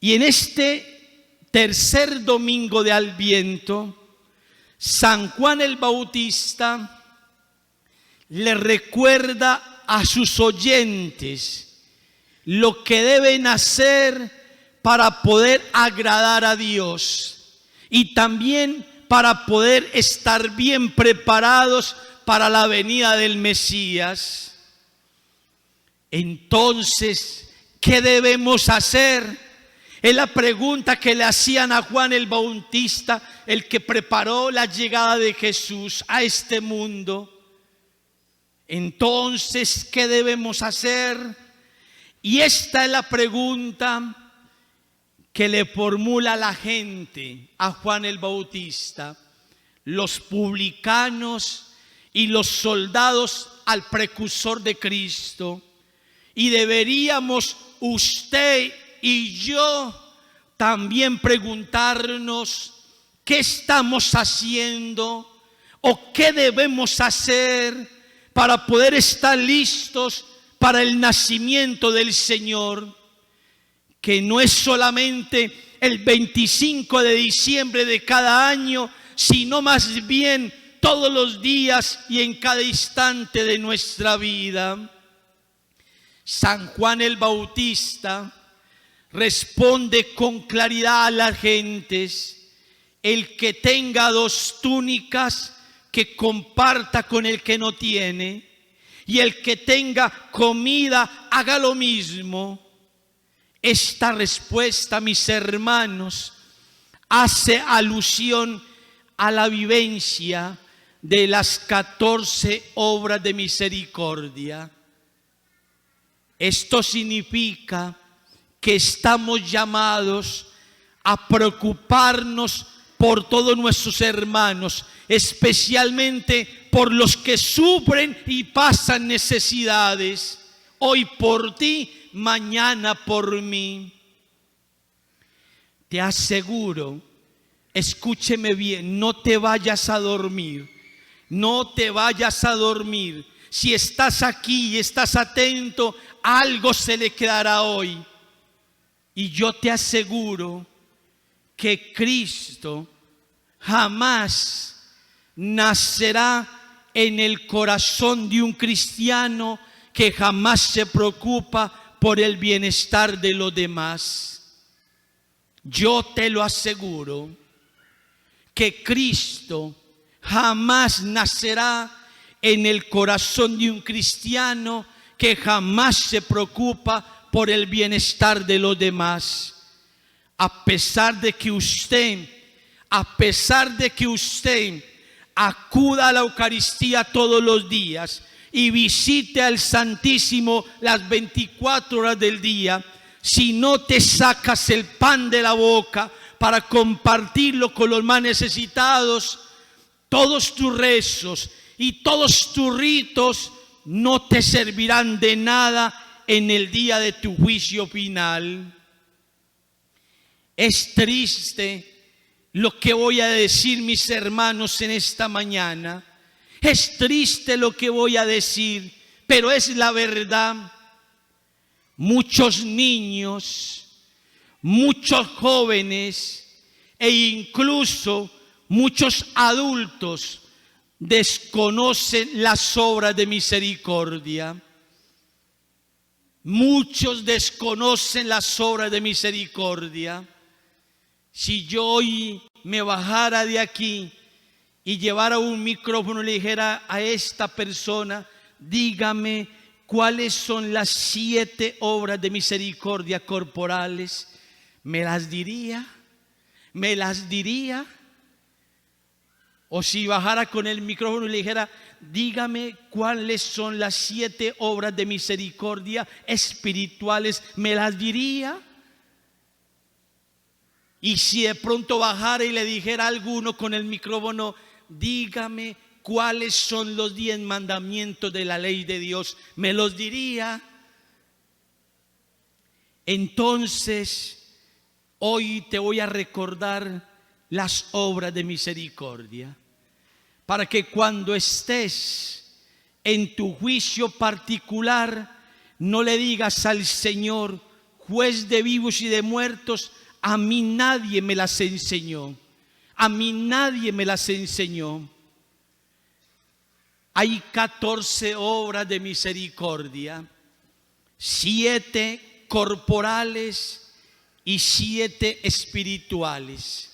Y en este tercer domingo de Adviento, San Juan el Bautista le recuerda a sus oyentes lo que deben hacer para poder agradar a Dios y también para poder estar bien preparados para la venida del Mesías. Entonces, ¿qué debemos hacer? Es la pregunta que le hacían a Juan el Bautista, el que preparó la llegada de Jesús a este mundo. Entonces, ¿qué debemos hacer? Y esta es la pregunta que le formula la gente a Juan el Bautista, los publicanos y los soldados al precursor de Cristo. Y deberíamos usted y yo también preguntarnos qué estamos haciendo o qué debemos hacer para poder estar listos para el nacimiento del Señor, que no es solamente el 25 de diciembre de cada año, sino más bien todos los días y en cada instante de nuestra vida. San Juan el Bautista responde con claridad a las gentes: el que tenga 2 túnicas, que comparta con el que no tiene, y el que tenga comida, haga lo mismo. Esta respuesta, mis hermanos, hace alusión a la vivencia de las 14 obras de misericordia. Esto significa que estamos llamados a preocuparnos por todos nuestros hermanos, especialmente por los que sufren y pasan necesidades. Hoy por ti, mañana por mí. Te aseguro, escúcheme bien, no te vayas a dormir, no te vayas a dormir. Si estás aquí y estás atento, algo se le quedará hoy. Y yo te aseguro que Cristo jamás nacerá en el corazón de un cristiano que jamás se preocupa por el bienestar de los demás. Yo te lo aseguro que Cristo jamás nacerá en el corazón de un cristiano que jamás se preocupa por el bienestar de los demás. A pesar de que usted acuda a la Eucaristía todos los días y visite al Santísimo las 24 horas del día, si no te sacas el pan de la boca para compartirlo con los más necesitados, todos tus rezos y todos tus ritos no te servirán de nada en el día de tu juicio final. Es triste lo que voy a decir, mis hermanos, en esta mañana. Es triste lo que voy a decir, pero es la verdad. Muchos niños, muchos jóvenes e incluso muchos adultos desconocen las obras de misericordia. Muchos desconocen las obras de misericordia. Si yo hoy me bajara de aquí y llevara un micrófono y le dijera a esta persona: dígame cuáles son las 7 obras de misericordia corporales, ¿me las diría? ¿Me las diría? O si bajara con el micrófono y le dijera: dígame cuáles son las 7 obras de misericordia espirituales, ¿me las diría? Y si de pronto bajara y le dijera a alguno con el micrófono: dígame cuáles son los 10 mandamientos de la ley de Dios, ¿me los diría? Entonces, hoy te voy a recordar las obras de misericordia, para que cuando estés en tu juicio particular no le digas al Señor: juez de vivos y de muertos, a mí nadie me las enseñó. A mí nadie me las enseñó. Hay 14 obras de misericordia, 7 corporales y 7 espirituales.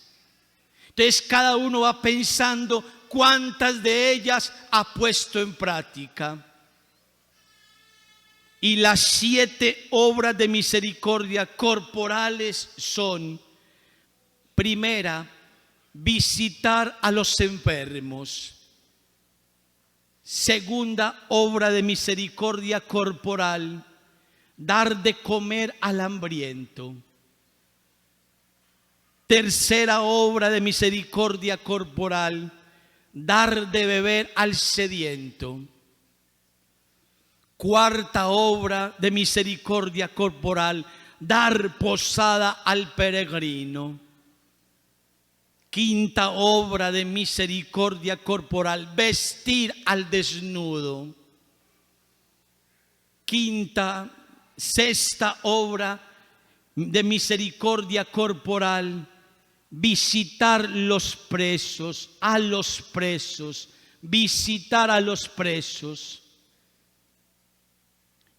Entonces cada uno va pensando cuántas de ellas ha puesto en práctica. Y las 7 obras de misericordia corporales son: primera, visitar a los enfermos. Segunda obra de misericordia corporal, dar de comer al hambriento. Tercera obra de misericordia corporal, dar de beber al sediento. Cuarta obra de misericordia corporal, dar posada al peregrino. Quinta obra de misericordia corporal, vestir al desnudo. Sexta obra de misericordia corporal, visitar los presos, a los presos, visitar a los presos.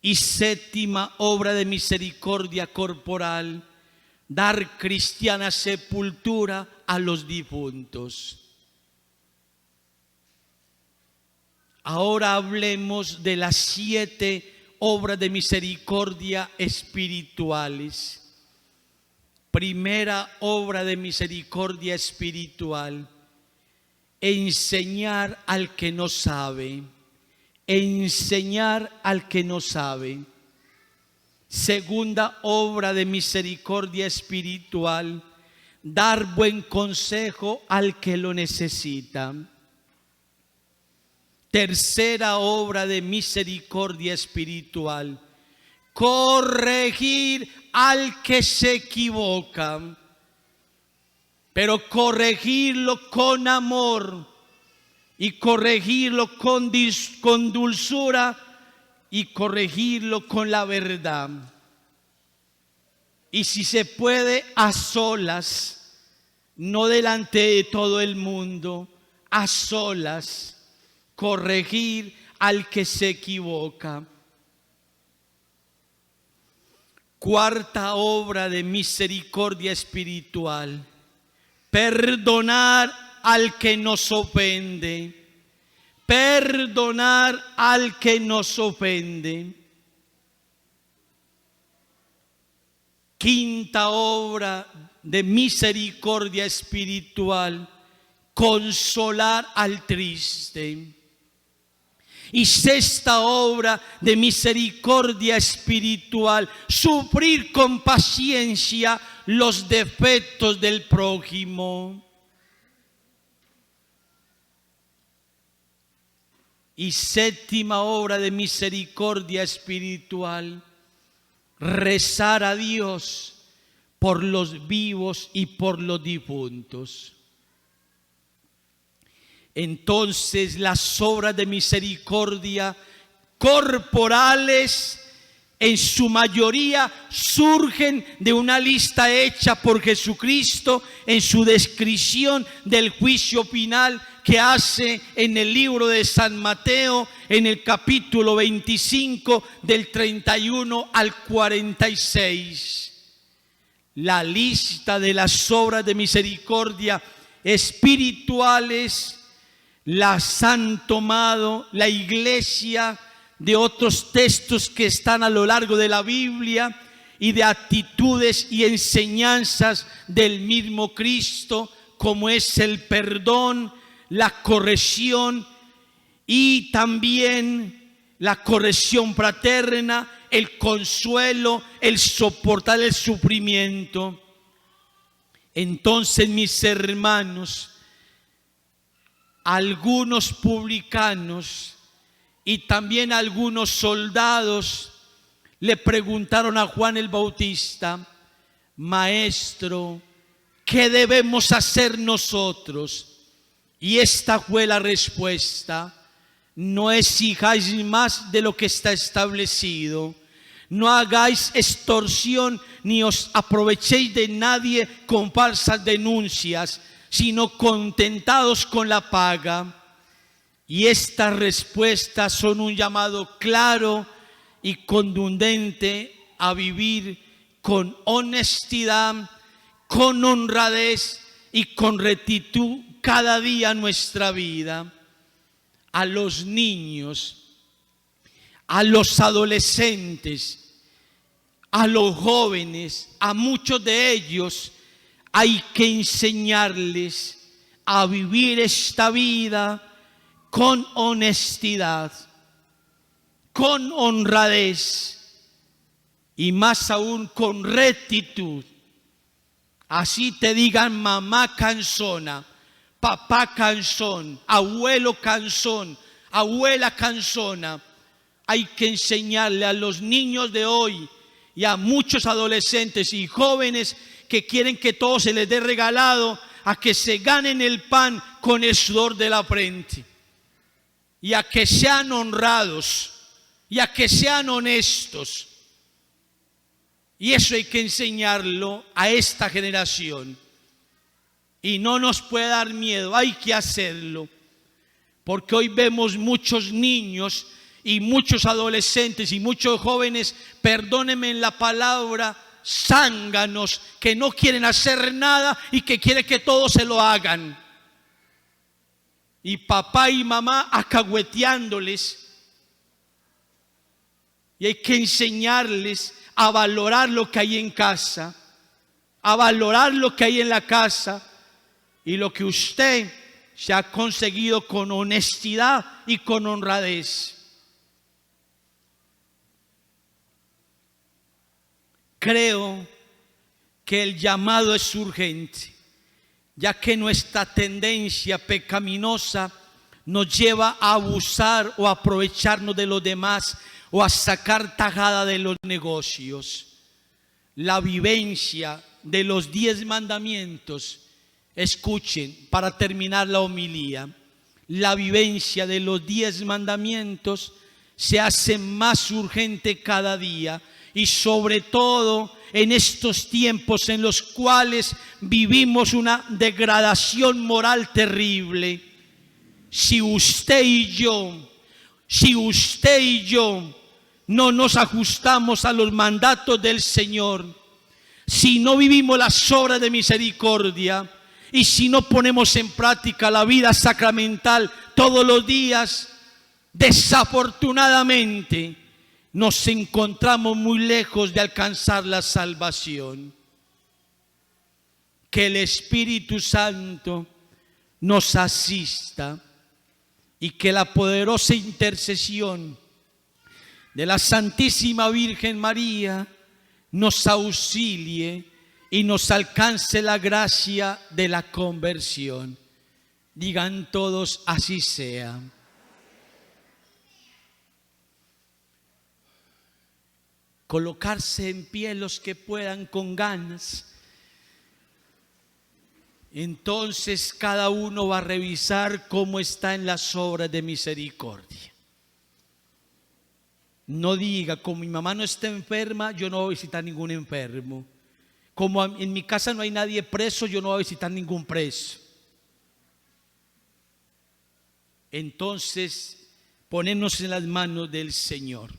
Y séptima obra de misericordia corporal, dar cristiana sepultura a los difuntos. Ahora hablemos de las 7 obras de misericordia espirituales. Primera obra de misericordia espiritual, enseñar al que no sabe. Enseñar al que no sabe. Segunda obra de misericordia espiritual, dar buen consejo al que lo necesita. Tercera obra de misericordia espiritual, corregir al que se equivoca, pero corregirlo con amor y corregirlo con dulzura y corregirlo con la verdad. Y si se puede, a solas, no delante de todo el mundo, a solas, corregir al que se equivoca. Cuarta obra de misericordia espiritual, perdonar al que nos ofende. Perdonar al que nos ofende. Quinta obra de misericordia espiritual, consolar al triste. Y sexta obra de misericordia espiritual, sufrir con paciencia los defectos del prójimo. Y séptima obra de misericordia espiritual, rezar a Dios por los vivos y por los difuntos. Entonces las obras de misericordia corporales en su mayoría surgen de una lista hecha por Jesucristo en su descripción del juicio final que hace en el libro de San Mateo, en el capítulo 25, del 31 al 46. La lista de las obras de misericordia espirituales las han tomado la Iglesia de otros textos que están a lo largo de la Biblia y de actitudes y enseñanzas del mismo Cristo, como es el perdón, la corrección y también la corrección fraterna, el consuelo, el soportar el sufrimiento. Entonces, mis hermanos, algunos publicanos y también algunos soldados le preguntaron a Juan el Bautista: Maestro, ¿qué debemos hacer nosotros? Y esta fue la respuesta: no exijáis más de lo que está establecido, No hagáis extorsión ni os aprovechéis de nadie con falsas denuncias, sino contentados con la paga. Y estas respuestas son un llamado claro y contundente a vivir con honestidad, con honradez y con rectitud cada día nuestra vida. A los niños, a los adolescentes, a los jóvenes, a muchos de ellos hay que enseñarles a vivir esta vida con honestidad, con honradez y más aún con rectitud. Así te digan mamá cansona, papá cansón, abuelo cansón, abuela cansona. Hay que enseñarle a los niños de hoy y a muchos adolescentes y jóvenes que quieren que todo se les dé regalado, a que se ganen el pan con el sudor de la frente, y a que sean honrados, y a que sean honestos. Y eso hay que enseñarlo a esta generación. Y no nos puede dar miedo, hay que hacerlo. Porque hoy vemos muchos niños y muchos adolescentes y muchos jóvenes, perdónenme en la palabra, zánganos, que no quieren hacer nada y que quieren que todos se lo hagan. Y papá y mamá acahueteándoles. Y hay que enseñarles a valorar lo que hay en casa, a valorar lo que hay en la casa y lo que usted se ha conseguido con honestidad y con honradez. Creo que el llamado es urgente, ya que nuestra tendencia pecaminosa nos lleva a abusar o a aprovecharnos de los demás o a sacar tajada de los negocios. La vivencia de los 10 mandamientos, escuchen para terminar la homilía, la vivencia de los 10 mandamientos se hace más urgente cada día, y sobre todo en estos tiempos en los cuales vivimos una degradación moral terrible. Si usted y yo no nos ajustamos a los mandatos del Señor, si no vivimos las obras de misericordia y si no ponemos en práctica la vida sacramental todos los días, desafortunadamente nos encontramos muy lejos de alcanzar la salvación. Que el Espíritu Santo nos asista y que la poderosa intercesión de la Santísima Virgen María nos auxilie y nos alcance la gracia de la conversión. Digan todos, así sea. Colocarse en pie los que puedan con ganas. Entonces cada uno va a revisar cómo está en las obras de misericordia. No diga, como mi mamá no está enferma, yo no voy a visitar ningún enfermo. Como en mi casa no hay nadie preso, yo no voy a visitar ningún preso. Entonces, ponernos en las manos del Señor.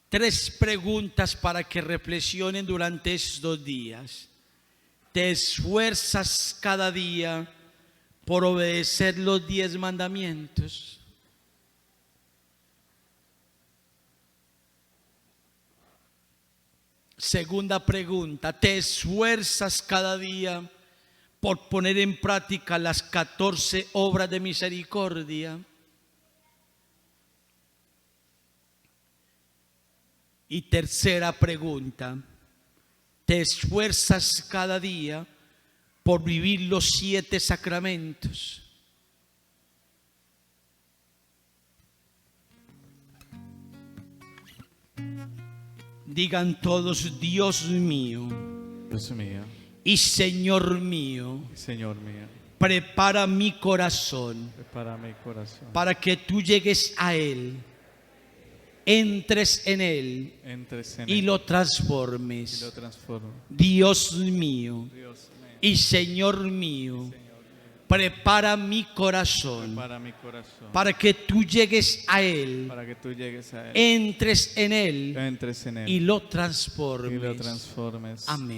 3 preguntas para que reflexionen durante estos días. ¿Te esfuerzas cada día por obedecer los 10 mandamientos? Segunda pregunta, ¿te esfuerzas cada día por poner en práctica las 14 obras de misericordia? Y tercera pregunta, ¿te esfuerzas cada día por vivir los 7 sacramentos? Digan todos, Dios mío, Dios mío y Señor mío, Señor mío, prepara mi corazón prepara mi corazón para que tú llegues a Él entres en él entres en y él lo y transformes. lo transformes. Dios mío Dios mío, y Señor mío, prepara mi corazón para mi corazón, para que tú llegues a él, para que tú llegues a él, entres en él entres en él y lo y lo transformes. transformes. Amén.